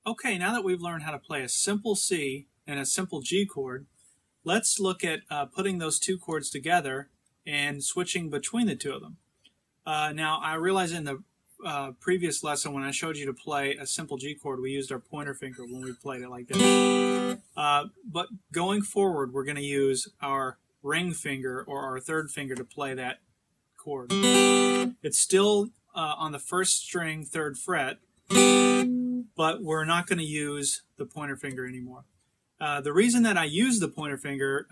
Okay, now that we've learned how to play a simple C and a simple G chord, let's look at putting those two chords together and switching between the two of them. Now, I realize in the previous lesson when I showed you to play a simple G chord, we used our pointer finger when we played it like this. But going forward, we're going to use our ring finger or our third finger to play that chord. It's still on the first string, third fret, but we're not going to use the pointer finger anymore. The reason that I use the pointer finger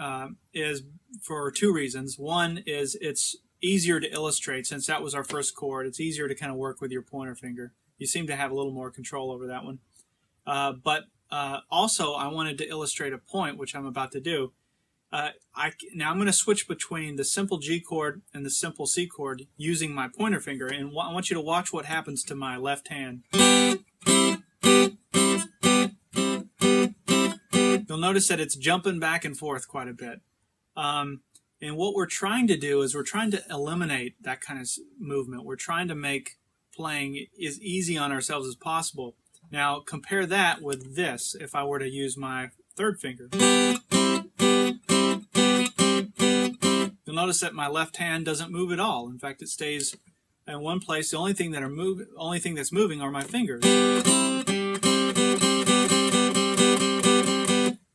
is for two reasons. One is it's easier to illustrate since that was our first chord. It's easier to kind of work with your pointer finger. You seem to have a little more control over that one. But also, I wanted to illustrate a point, which I'm about to do. Now I'm going to switch between the simple G chord and the simple C chord using my pointer finger, and I want you to watch what happens to my left hand. You'll notice that it's jumping back and forth quite a bit. And what we're trying to do is we're trying to eliminate that kind of movement. We're trying to make playing as easy on ourselves as possible. Now compare that with this if I were to use my third finger. You'll notice that my left hand doesn't move at all. In fact, it stays in one place. The only thing that's moving are my fingers.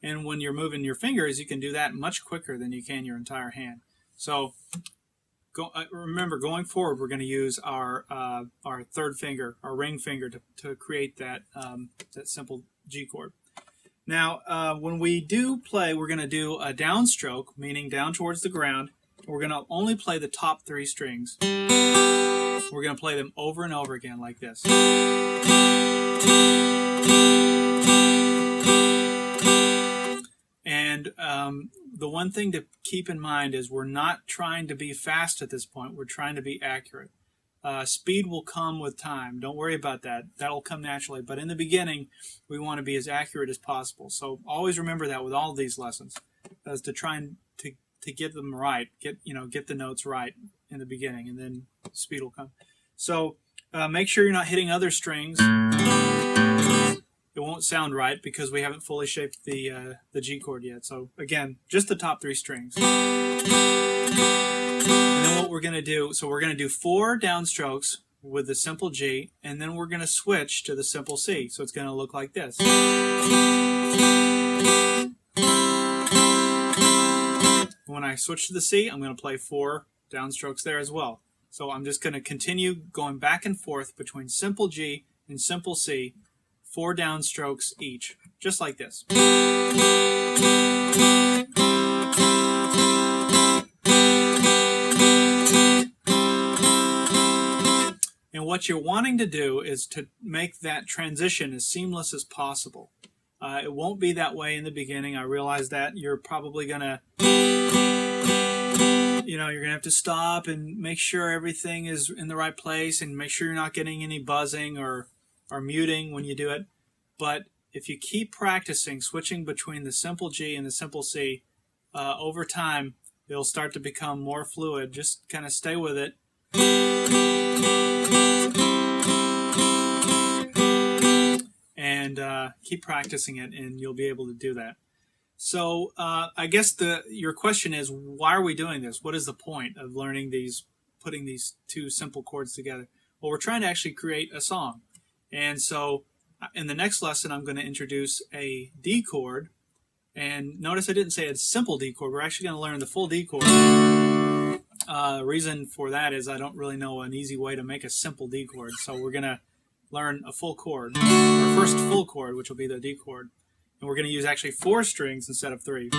And when you're moving your fingers, you can do that much quicker than you can your entire hand. So remember, going forward, we're going to use our third finger, our ring finger, to create that simple G chord. Now, when we do play, we're going to do a downstroke, meaning down towards the ground. We're going to only play the top three strings. We're going to play them over and over again like this. And the one thing to keep in mind is we're not trying to be fast at this point. We're trying to be accurate. Speed will come with time. Don't worry about that. That'll come naturally. But in the beginning, we want to be as accurate as possible. So always remember that with all of these lessons, as to try and to get them right, get the notes right in the beginning, and then speed will come. So make sure you're not hitting other strings. It won't sound right because we haven't fully shaped the G chord yet. So again, just the top three strings. And then what we're going to do, so we're going to do 4 downstrokes with the simple G, and then we're going to switch to the simple C. So it's going to look like this. When I switch to the C, I'm going to play 4 downstrokes there as well. So I'm just going to continue going back and forth between simple G and simple C, 4 downstrokes each, just like this. And what you're wanting to do is to make that transition as seamless as possible. It won't be that way in the beginning. I realize that. You're probably going to, you're going to have to stop and make sure everything is in the right place and make sure you're not getting any buzzing or muting when you do it. But if you keep practicing switching between the simple G and the simple C, over time, it'll start to become more fluid. Just kind of stay with it. And keep practicing it, and you'll be able to do that. So I guess your question is, why are we doing this? What is the point of learning putting these two simple chords together? Well, we're trying to actually create a song. And so in the next lesson, I'm going to introduce a D chord. And notice I didn't say a simple D chord. We're actually going to learn the full D chord. The reason for that is I don't really know an easy way to make a simple D chord. So we're going to learn a full chord, our first full chord, which will be the D chord. And we're going to use actually 4 strings instead of 3.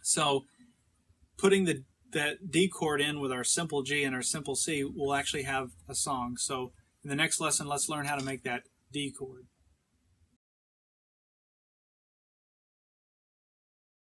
So putting that D chord in with our simple G and our simple C, we'll actually have a song. So in the next lesson, let's learn how to make that D chord.